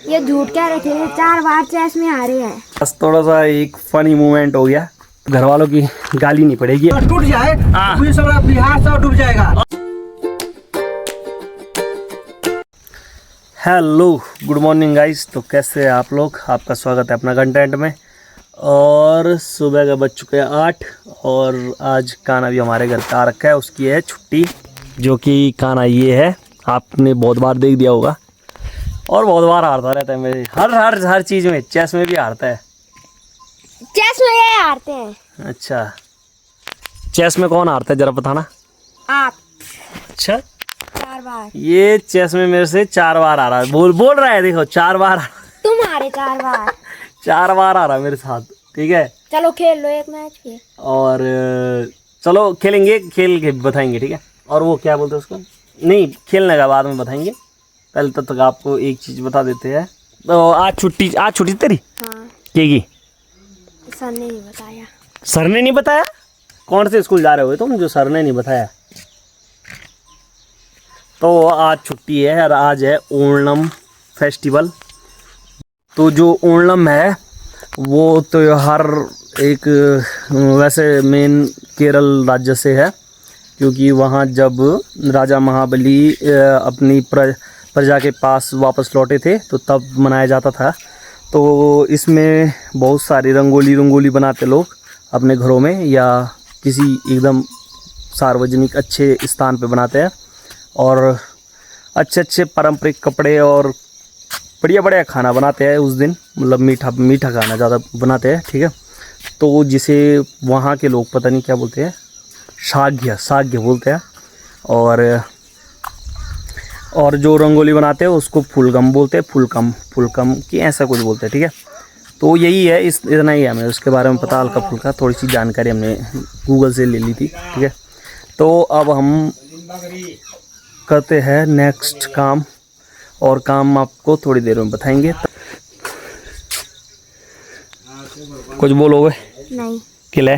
ये झूठ कह रहे थे, 4 बार चेस में हारे हैं। बस थोड़ा सा एक फनी मोमेंट हो गया, घर वालों की गाली नहीं पड़ेगी। टूट जाए बिहार सब डूब जाएगा। हेलो गुड मॉर्निंग गाइस, तो कैसे हैं आप लोग। आपका स्वागत है अपना कंटेंट में। और सुबह का बज चुके हैं 8 और आज कान्हा भी हमारे घर पे आ रखा है, उसकी है छुट्टी। जो कि कान्हा ये है, आपने बहुत बार देख दिया होगा और बहुत बार हारता रहता है मेरे हर चीज़ में। चेस में भी हारता है। चेस में ये हारते हैं। अच्छा, चेस में कौन हारता है जरा बताना। आप। अच्छा, 4 बार। ये चेस में मेरे से 4 बार आ रहा है। बोल रहा है, देखो 4 बार। तुम हारे 4 बार। 4 बार आ रहा है मेरे साथ, ठीक है। चलो खेल लो एक मैच फिर। और चलो खेलेंगे, खेल के बताएंगे, ठीक है। और वो क्या बोलते हैं उसको, नहीं खेलने का बाद में बताएंगे। पहले तक आपको एक चीज़ बता देते हैं। तो आज छुट्टी तेरी। हाँ। की सर ने नहीं बताया। सर ने नहीं बताया? कौन से स्कूल जा रहे हो तुम जो सर ने नहीं बताया? तो आज छुट्टी है और आज है ओणम फेस्टिवल। तो जो ओणम है वो त्योहार एक वैसे मेन केरल राज्य से है, क्योंकि वहाँ जब राजा महाबली अपनी प्रजा के पास वापस लौटे थे तो तब मनाया जाता था। तो इसमें बहुत सारी रंगोली बनाते लोग अपने घरों में या किसी एकदम सार्वजनिक अच्छे स्थान पे बनाते हैं। और अच्छे पारंपरिक कपड़े और बढ़िया खाना बनाते हैं उस दिन। मतलब मीठा खाना ज़्यादा बनाते हैं, ठीक है। तो जिसे वहाँ के लोग पता नहीं क्या बोलते हैं, साग्य बोलते हैं। और जो रंगोली बनाते हैं उसको फुलगम बोलते हैं, फुलकम की ऐसा कुछ बोलते हैं, ठीक है। तो यही है, इतना ही है हमें उसके बारे में पता। हल्का फुल्का थोड़ी सी जानकारी हमने गूगल से ले ली थी, ठीक है। तो अब हम करते हैं नेक्स्ट काम, और काम आपको थोड़ी देर में बताएंगे। कुछ बोलोगे? नहीं। किले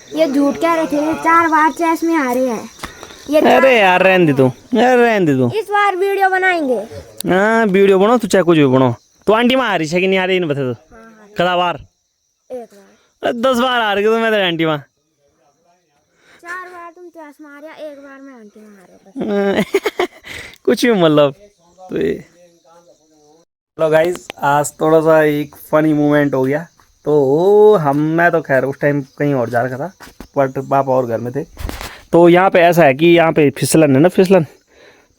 ये झूठ कह रहे थे, 4 बार चेस में हारे हैं। अरे यार रहने दे तू। इस बार वीडियो बनाएंगे। हाँ वीडियो बनाओ, तू चाहे कुछ भी बनाओ। तो आंटी माँ आ रही है कि नहीं आ रही, नहीं बता दो। कदा बार? 1 बार। 10 बार आ रही है तो मैं तो आंटी माँ। 4 बार तुम चेस में हारे, 1 बार मैं आंटी में हारे। कुछ भी मतलब। तो हेलो गाइस, आज थोड़ा सा एक फनी मोमेंट हो गया। तो मैं तो खैर उस टाइम कहीं और जा रखा था, बट पापा और घर में थे। तो यहाँ पे ऐसा है कि यहाँ पे फिसलन है ना, फिसलन।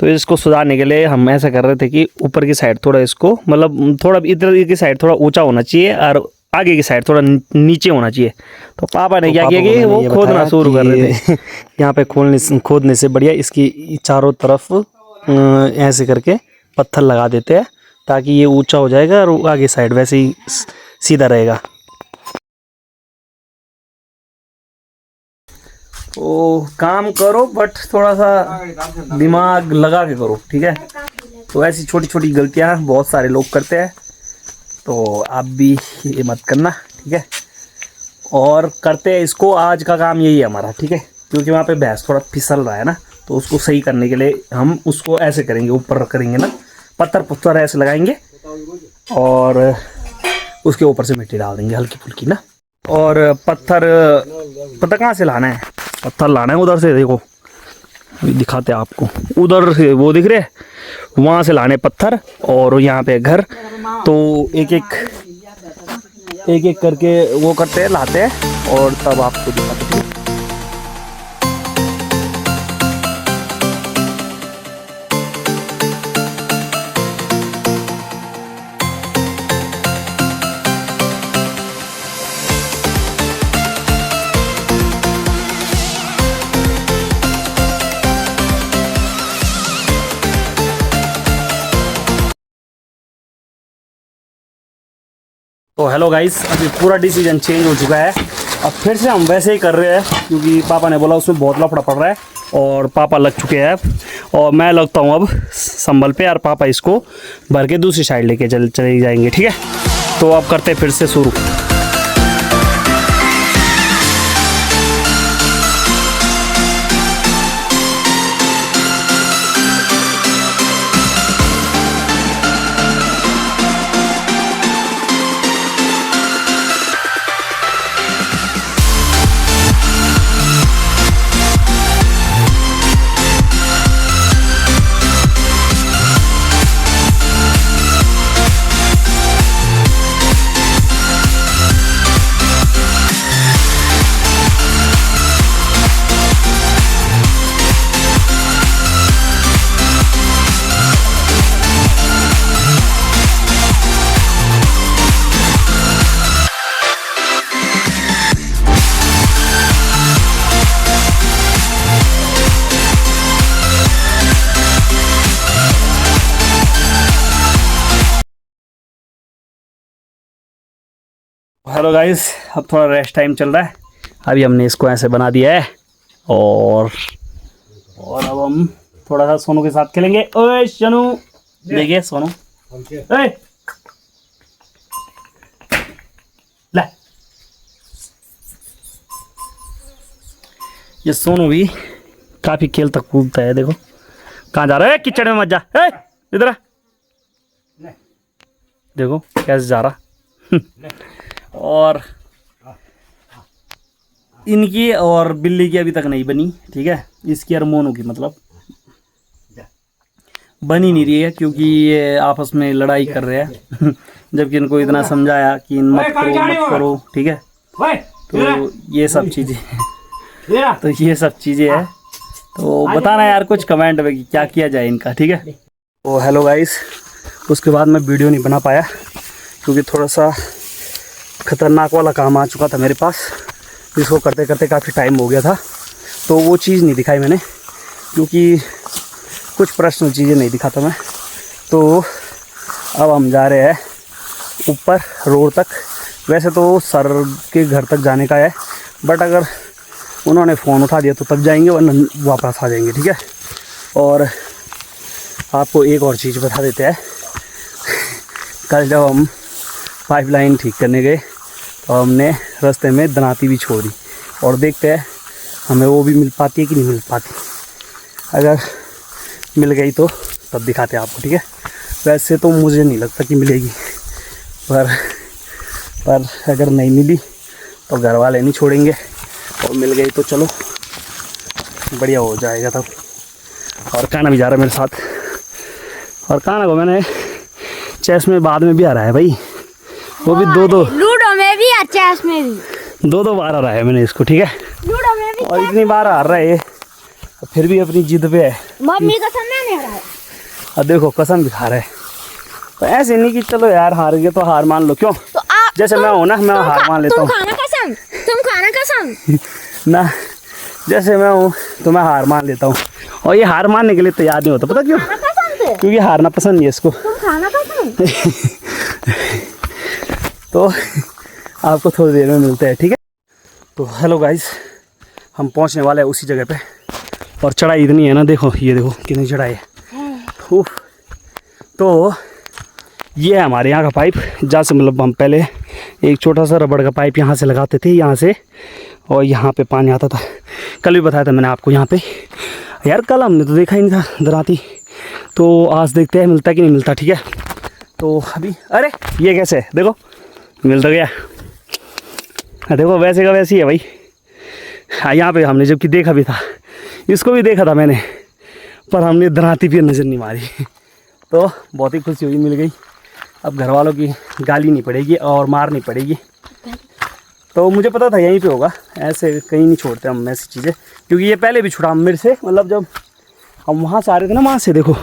तो इसको सुधारने के लिए हम ऐसा कर रहे थे कि ऊपर की साइड थोड़ा इसको, मतलब थोड़ा इधर की साइड थोड़ा ऊंचा होना चाहिए और आगे की साइड थोड़ा नीचे होना चाहिए। तो पापा ने क्या किया कि वो खोदना शुरू कर रहे थे। यहाँ पे खोदने से बढ़िया इसकी चारों तरफ ऐसे करके पत्थर लगा देते हैं, ताकि ये ऊंचा हो जाएगा और आगे साइड वैसे ही सीधा रहेगा। तो काम करो बट थोड़ा सा दिमाग लगा के करो, ठीक है। तो ऐसी छोटी गलतियां बहुत सारे लोग करते हैं, तो आप भी ये मत करना, ठीक है। और करते हैं इसको, आज का काम यही है हमारा, ठीक है। क्योंकि वहाँ पे भैंस थोड़ा फिसल रहा है ना, तो उसको सही करने के लिए हम उसको ऐसे करेंगे, ऊपर करेंगे ना, पत्थर ऐसे लगाएंगे और उसके ऊपर से मिट्टी डाल देंगे हल्की फुल्की ना। और पत्थर कहाँ से लाना है? पत्थर लाना है उधर से, देखो दिखाते हैं आपको। उधर से वो दिख रहे, वहाँ से लाने पत्थर। और यहाँ पे घर, तो एक एक करके वो करते हैं, लाते हैं और तब आपको दिखाते हैं। तो हेलो गाइस, अभी पूरा डिसीजन चेंज हो चुका है। अब फिर से हम वैसे ही कर रहे हैं, क्योंकि पापा ने बोला उसमें बहुत लफड़ा पड़ रहा है और पापा लग चुके हैं अब। और मैं लगता हूँ अब संभल पे, और पापा इसको भर के दूसरी साइड लेके चले जाएंगे, ठीक है। तो अब करते फिर से शुरू। हेलो गाइस, अब थोड़ा रेस्ट टाइम चल रहा है। अभी हमने इसको ऐसे बना दिया है और अब हम थोड़ा सा सोनू के साथ खेलेंगे। ओए शनू, देखिए सोनू, ओए ले, ये सोनू भी काफी खेल तक कूदता है। देखो कहाँ जा रहा है, कीचड़ में मत जा, इधर आ। देखो कैसे जा रहा। और इनकी और बिल्ली की अभी तक नहीं बनी, ठीक है, इसकी और मोनू की मतलब बनी नहीं रही है, क्योंकि ये आपस में लड़ाई कर रहे हैं। जबकि इनको इतना समझाया कि मत करो, ठीक है। तो ये सब चीज़ें हैं। तो बताना यार कुछ कमेंट में कि क्या किया जाए इनका, ठीक है। तो हेलो गाइस, उसके बाद मैं वीडियो नहीं बना पाया क्योंकि थोड़ा सा ख़तरनाक वाला काम आ चुका था मेरे पास, जिसको करते करते काफ़ी टाइम हो गया था। तो वो चीज़ नहीं दिखाई मैंने, क्योंकि कुछ पर्सनल चीज़ें नहीं दिखाता मैं। तो अब हम जा रहे हैं ऊपर रोड तक। वैसे तो सर के घर तक जाने का है, बट अगर उन्होंने फ़ोन उठा दिया तो तब जाएंगे, वरना वापस आ जाएंगे, ठीक है। और आपको एक और चीज़ बता देते हैं। कल जब हम पाइपलाइन ठीक करने गए तो हमने रास्ते में दनाती भी छोड़ी, और देखते हैं हमें वो भी मिल पाती है कि नहीं मिल पाती। अगर मिल गई तो तब दिखाते हैं आपको, ठीक है। वैसे तो मुझे नहीं लगता कि मिलेगी, पर अगर नहीं मिली तो घर वाले नहीं छोड़ेंगे, और मिल गई तो चलो बढ़िया हो जाएगा तब। और काना भी जा रहा है मेरे साथ, और काना को मैंने चेस में बाद में भी आ रहा है भाई, वो भी दो लूडो में भी और चेस में भी 2 बार आ रहा है मैंने इसको, ठीक है। लूडो में भी, और इतनी बार आ रहा है फिर भी अपनी जिद पे है। मम्मी कसम नहीं रहा है। और देखो कसम भी खा रहा है। तो ऐसे नहीं कि चलो यार हार गए तो हार मान लो, क्यों। तो आप जैसे मैं हूँ ना, मैं हार मान लेता हूँ। तुम खाना कसम ना, जैसे मैं हूँ तो मैं हार मान लेता हूँ, और ये हार मानने के लिए तैयार नहीं होता। पता क्यों? क्योंकि हारना पसंद नहीं है इसको। तुम खाना कसम। तो आपको थोड़ी देर में मिलते हैं, ठीक है। तो हेलो गाइस, हम पहुँचने वाले हैं उसी जगह पे, और चढ़ाई इतनी है ना, देखो ये देखो कितनी चढ़ाई है। तो ये है हमारे यहाँ का पाइप, जहाँ से मतलब हम पहले एक छोटा सा रबड़ का पाइप यहाँ से लगाते थे, यहाँ से, और यहाँ पे पानी आता था। कल भी बताया था मैंने आपको यहाँ पे। यार कल हमने तो देखा ही नहीं था दराती, तो आज देखते हैं मिलता कि नहीं मिलता, ठीक है। तो अभी अरे ये कैसे है, देखो मिल तो गया। देखो वैसे का वैसे ही है भाई। हाँ, यहाँ पे हमने जबकि देखा भी था, इसको भी देखा था मैंने, पर हमने दराती पे नज़र नहीं मारी। तो बहुत ही खुशी हुई, मिल गई। अब घर वालों की गाली नहीं पड़ेगी और मार नहीं पड़ेगी। तो मुझे पता था यहीं पे होगा, ऐसे कहीं नहीं छोड़ते हम ऐसी चीज़ें, क्योंकि ये पहले भी छुड़ा मेरे से। मतलब जब हम वहाँ से आ रहे थे ना, वहाँ से देखो,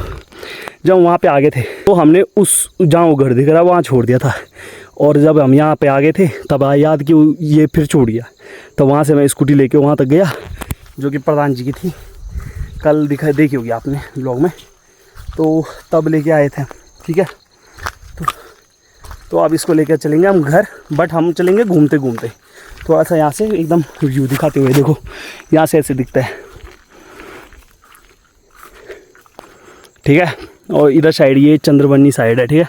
जब वहाँ पे आ गए थे तो हमने उस जहाँ वो घर दिख रहा वहाँ छोड़ दिया था, और जब हम यहाँ पे आ गए थे तब याद कि ये फिर छोड़ गया। तो वहाँ से मैं स्कूटी लेके वहाँ तक गया, जो कि प्रधान जी की थी, कल देखी होगी आपने ब्लॉग में। तो तब लेके आए थे, ठीक है। तो अब इसको लेकर चलेंगे हम घर, बट हम चलेंगे घूमते घूमते, थोड़ा सा यहाँ से एकदम व्यू दिखाते हुए। देखो यहाँ से ऐसे दिखता है, ठीक है। और इधर साइड ये चंद्रबनी साइड है, ठीक है,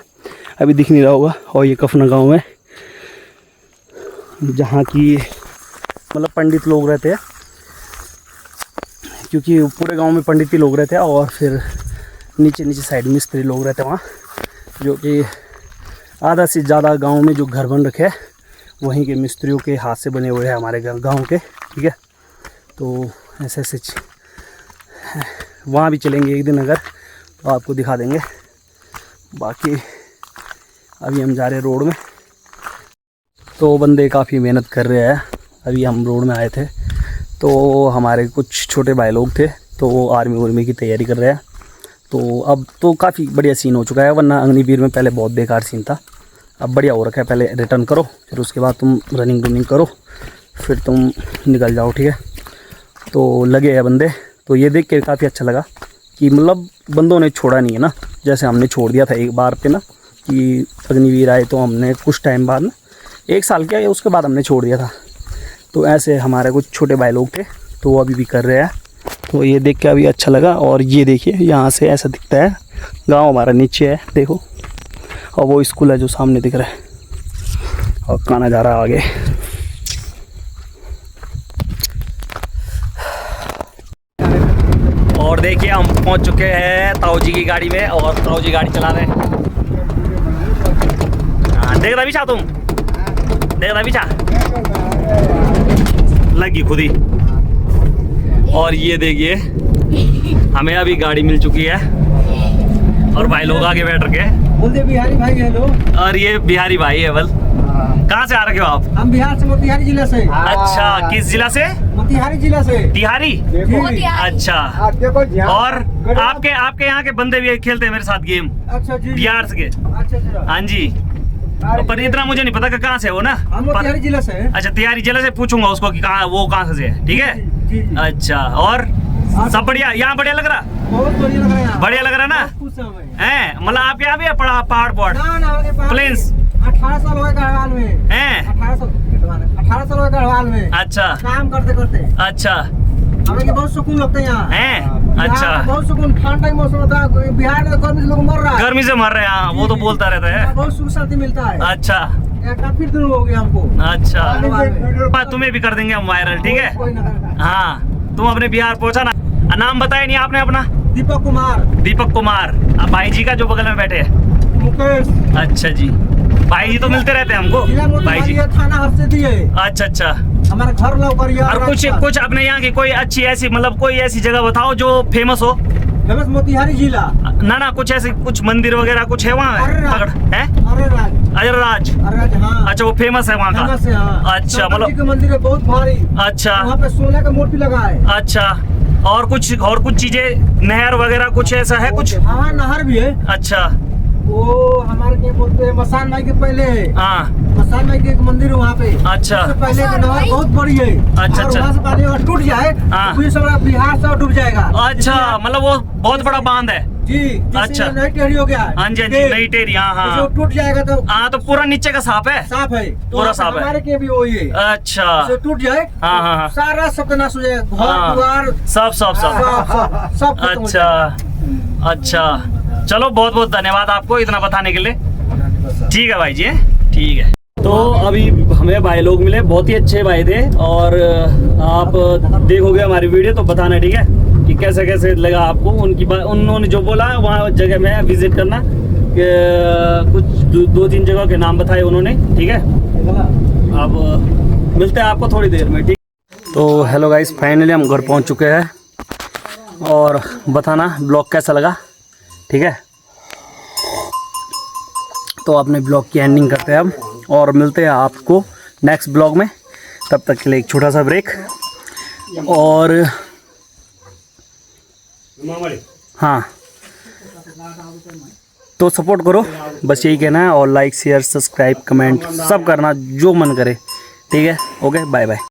अभी दिख नहीं रहा होगा। और ये कफना गांव है, जहाँ की मतलब पंडित लोग रहते हैं, क्योंकि पूरे गांव में पंडित ही लोग रहते हैं, और फिर नीचे साइड मिस्त्री लोग रहते हैं वहाँ, जो कि आधा से ज़्यादा गांव में जो घर बन रखे हैं वहीं के मिस्त्रियों के हाथ से बने हुए हैं हमारे गांव के, ठीक है। तो ऐसे वहाँ भी चलेंगे एक दिन, अगर तो आपको दिखा देंगे। बाकी अभी हम जा रहे हैं रोड में, तो बंदे काफ़ी मेहनत कर रहे हैं। अभी हम रोड में आए थे तो हमारे कुछ छोटे भाई लोग थे, तो वो आर्मी की तैयारी कर रहे हैं। तो अब तो काफ़ी बढ़िया सीन हो चुका है, वरना अग्निवीर में पहले बहुत बेकार सीन था। अब बढ़िया हो रखा है। पहले रिटर्न करो, फिर उसके बाद तुम रनिंग करो, फिर तुम निकल जाओ, ठीक है। तो लगे हैं बंदे, तो ये देख के काफ़ी अच्छा लगा कि मतलब बंदों ने छोड़ा नहीं है ना, जैसे हमने छोड़ दिया था एक बार पे ना, कि अग्निवीर आए तो हमने कुछ टाइम बाद ना 1 साल क्या, उसके बाद हमने छोड़ दिया था। तो ऐसे हमारे कुछ छोटे भाई लोग थे, तो वो अभी भी कर रहे हैं। तो ये देख के अभी अच्छा लगा। और ये देखिए यहाँ से ऐसा दिखता है, गांव हमारा नीचे है देखो, और वो स्कूल है जो सामने दिख रहा है, और का नज़ारा आगे। और देखिए हम पहुंच चुके हैं ताऊ जी की गाड़ी में, और ताऊ जी गाड़ी चला रहे हैं। देख रहा बिछा, तुम देख रहा बिछा लगी खुद ही। और ये देखिए हमें अभी गाड़ी मिल चुकी है, और भाई लोग आगे बैठ रखे हैं। बोलते बिहारी भाई है लोग। और ये बिहारी भाई है। बल कहाँ से आ रखे हो आप? हम बिहार से, मोतिहारी जिला से। अच्छा, किस जिला से? मोतिहारी जिला से। तिहारी। जी। अच्छा, और आपके यहाँ के बंदे भी खेलते हैं मेरे साथ गेम। अच्छा जी। बिहार के। अच्छा। हाँ जी, पर इतना मुझे नहीं पता कि कहाँ से हो ना। हम मोतिहारी जिला से। अच्छा, तिहारी जिला से पूछूंगा उसको कि कहाँ, वो कहाँ से है। ठीक है। जी। अच्छा, और सब बढ़िया? यहाँ बढ़िया लग रहा? बहुत बढ़िया लग रहा है। बढ़िया लग रहा ना? है मतलब आपके यहाँ भी है पहाड़ प्लेन्स? 18 साल हो गए गढ़वाल में। हैं? 18 साल हो गए गढ़वाल में। अच्छा, काम करते। अच्छा, हमें बहुत सुकून लगता है यहाँ। हैं? अच्छा, बहुत सुकून। ठंडा का मौसम होता है, बिहार में गर्मी से लोग मर रहा है। गर्मी से मर रहे हैं। हाँ, वो तो बोलता रहता है। बहुत सुख शांति मिलता है। अच्छा, काफी दिन हो गया हमको। अच्छा, तुम्हें भी कर देंगे हम वायरल। ठीक है। कोई ना। हाँ, तुम अपने बिहार पहुंचा ना। नाम बताया नहीं आपने अपना? दीपक कुमार। दीपक कुमार। अब भाई जी का जो बगल में बैठे हैं मुकेश। अच्छा जी, भाई जी तो मिलते रहते हैं हमको। भाई जी थाना हरसिद्धि है। अच्छा, हमारा घर लौकरिया। और कुछ अपने यहाँ की कोई अच्छी ऐसी, मतलब कोई ऐसी जगह बताओ जो फेमस हो। फेमस मोतिहारी जिला। ना कुछ ऐसे कुछ मंदिर वगैरह कुछ है वहाँ? है अजरराज। हाँ। अच्छा, वो फेमस है वहाँ का? हाँ। अच्छा, मतलब मंदिर है बहुत भारी। अच्छा, वहाँ पे सोने का मूर्ति लगा है। अच्छा, और कुछ चीजें, नहर वगैरह कुछ ऐसा है कुछ? हाँ, नहर भी है। अच्छा, वो हमारे क्या बोलते हैं, मसान माई के पहले है। हाँ, मसान माई के एक मंदिर है वहाँ पे। अच्छा, पहले का नहर बहुत बड़ी है। अच्छा, वहाँ से पानी अगर टूट जाए हाँ, तो सब बिहार से डूब जाएगा। अच्छा, मतलब वो बहुत बड़ा बांध है जी। अच्छा, नई टेहरी हो गया। हाँ जी, नई टेहरी। हाँ, टूट जाएगा तो हाँ, तो पूरा नीचे का साफ है? साफ है, पूरा साफ है। हमारे के भी वही है। अच्छा, टूट जाए हाँ, सारा सत्यानाश हो जाएगा, घर द्वार सब। अच्छा, चलो बहुत बहुत धन्यवाद आपको इतना बताने के लिए। ठीक है भाई जी, ठीक है। तो अभी हमें भाई लोग मिले, बहुत ही अच्छे भाई थे, और आप देखोगे हमारी वीडियो तो बताना, ठीक है, कि कैसे कैसे लगा आपको। उन्होंने जो बोला वहाँ जगह में विजिट करना, कि कुछ 2-3 जगह के नाम बताए उन्होंने। ठीक है, अब मिलते हैं आपको थोड़ी देर में। ठीक। तो हेलो गाइस, फाइनली हम घर पहुँच चुके हैं, और बताना ब्लॉग कैसा लगा। ठीक है, तो अपने ब्लॉग की एंडिंग करते हैं हम, और मिलते हैं आपको नेक्स्ट ब्लॉग में। तब तक के लिए एक छोटा सा ब्रेक, और हाँ, तो सपोर्ट करो, बस यही कहना है। और लाइक शेयर सब्सक्राइब कमेंट सब करना, जो मन करे। ठीक है, ओके, बाय बाय।